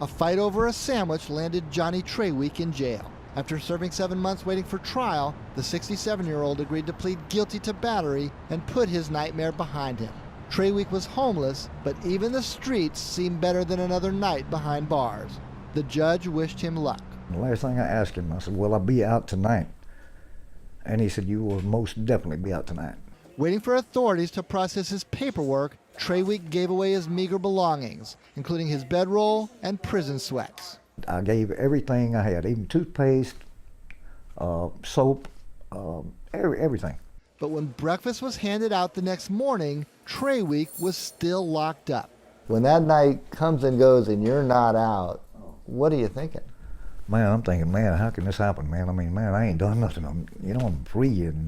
A fight over a sandwich landed Johnny Traweek in jail. After serving 7 months waiting for trial, the 67-year-old agreed to plead guilty to battery and put his nightmare behind him. Traweek was homeless, but even the streets seemed better than another night behind bars. The judge wished him luck. The last thing I asked him, I said, "Will I be out tonight?" And he said, "You will most definitely be out tonight." Waiting for authorities to process his paperwork, Traweek gave away his meager belongings, including his bedroll and prison sweats. I gave everything I had, even toothpaste, soap, everything. But when breakfast was handed out the next morning, Traweek was still locked up. When that night comes and goes and you're not out, what are you thinking? Man, I'm thinking, man, how can this happen, man? I mean, man, I ain't done nothing. I'm free, and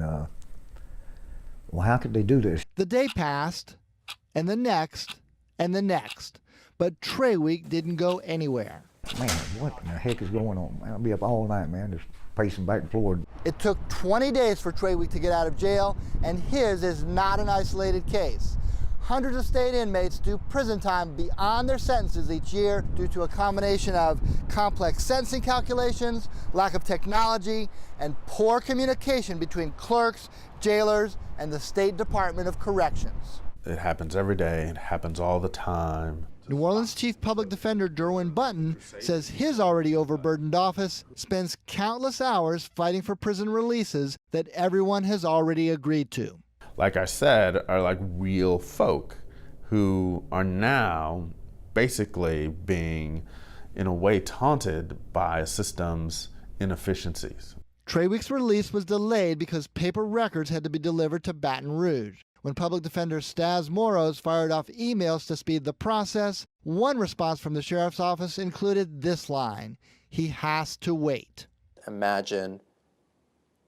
well, how could they do this? The day passed, and the next, and the next, but Traweek didn't go anywhere. Man, what in the heck is going on, man? I'll be up all night, man, just pacing back and forth. It took 20 days for Traweek to get out of jail, and his is not an isolated case. Hundreds of state inmates do prison time beyond their sentences each year due to a combination of complex sentencing calculations, lack of technology, and poor communication between clerks, jailers, and the State Department of Corrections. It happens every day. It happens all the time. New Orleans Chief Public Defender Derwin Button says his already overburdened office spends countless hours fighting for prison releases that everyone has already agreed to. Like I said, are like real folk who are now basically being, in a way, taunted by a system's inefficiencies. Traweek's release was delayed because paper records had to be delivered to Baton Rouge. When Public Defender Stas Moros fired off emails to speed the process, one response from the sheriff's office included this line: "He has to wait." Imagine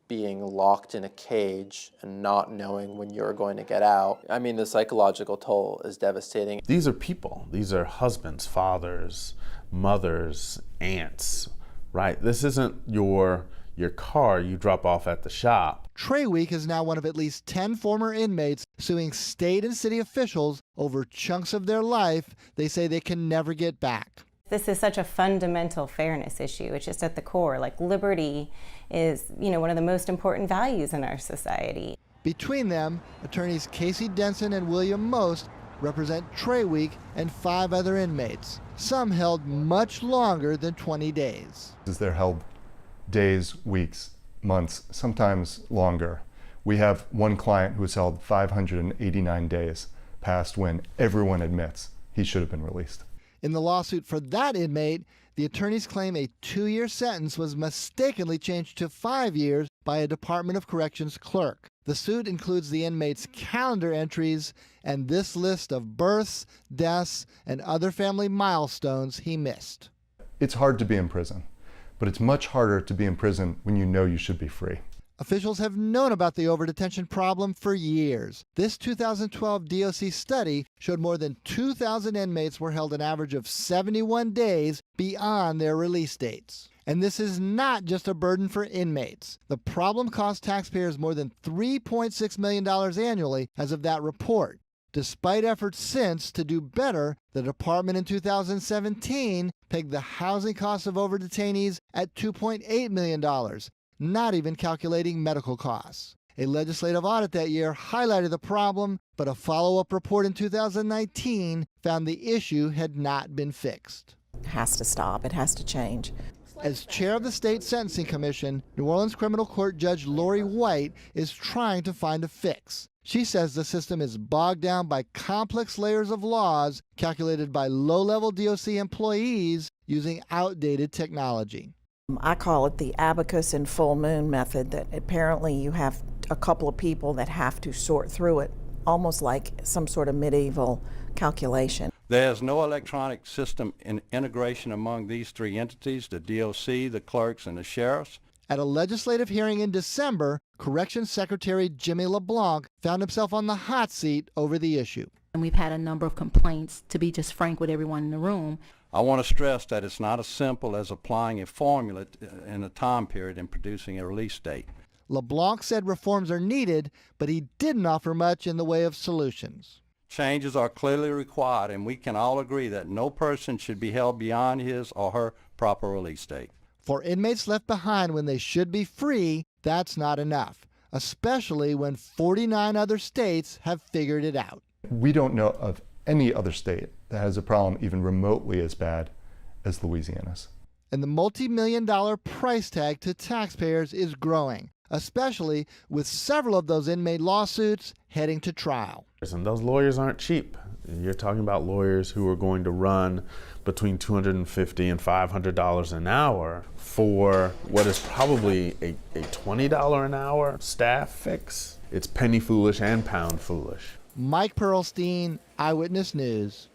being locked in a cage and not knowing when you're going to get out. I mean, the psychological toll is devastating. These are people. These are husbands, fathers, mothers, aunts, right? This isn't your car you drop off at the shop. Traweek is now one of at least 10 former inmates suing state and city officials over chunks of their life they say they can never get back. This is such a fundamental fairness issue. It's just at the core. Like, liberty is, one of the most important values in our society. Between them, attorneys Casey Denson and William Most represent Traweek and 5 other inmates, some held much longer than 20 days. They're held days, weeks, months, sometimes longer. We have one client who was held 589 days past when everyone admits he should have been released. In the lawsuit for that inmate, the attorneys claim a 2-year sentence was mistakenly changed to 5 years by a Department of Corrections clerk. The suit includes the inmate's calendar entries and this list of births, deaths, and other family milestones he missed. It's hard to be in prison, but it's much harder to be in prison when you know you should be free. Officials have known about the overdetention problem for years. This 2012 DOC study showed more than 2,000 inmates were held an average of 71 days beyond their release dates. And this is not just a burden for inmates. The problem cost taxpayers more than $3.6 million annually as of that report. Despite efforts since to do better, the department in 2017 pegged the housing costs of overdetainees at $2.8 million. Not even calculating medical costs. A legislative audit that year highlighted the problem, but a follow-up report in 2019 found the issue had not been fixed. It has to stop. It has to change. As chair of the State Sentencing Commission, New Orleans Criminal Court Judge Lori White is trying to find a fix. She says the system is bogged down by complex layers of laws calculated by low-level DOC employees using outdated technology. I call it the abacus and full moon method, that apparently you have a couple of people that have to sort through it, almost like some sort of medieval calculation. There's no electronic system integration among these 3 entities, the DOC, the clerks, and the sheriffs. At a legislative hearing in December, Corrections Secretary Jimmy LeBlanc found himself on the hot seat over the issue. And we've had a number of complaints, to be just frank with everyone in the room. I want to stress that it's not as simple as applying a formula in a time period and producing a release date. LeBlanc said reforms are needed, but he didn't offer much in the way of solutions. Changes are clearly required, and we can all agree that no person should be held beyond his or her proper release date. For inmates left behind when they should be free, that's not enough, especially when 49 other states have figured it out. We don't know of any other state that has a problem even remotely as bad as Louisiana's. And the multi-million-dollar price tag to taxpayers is growing, especially with several of those inmate lawsuits heading to trial. And those lawyers aren't cheap. You're talking about lawyers who are going to run between $250 and $500 an hour for what is probably a $20 an hour staff fix. It's penny foolish and pound foolish. Mike Perlstein, Eyewitness News.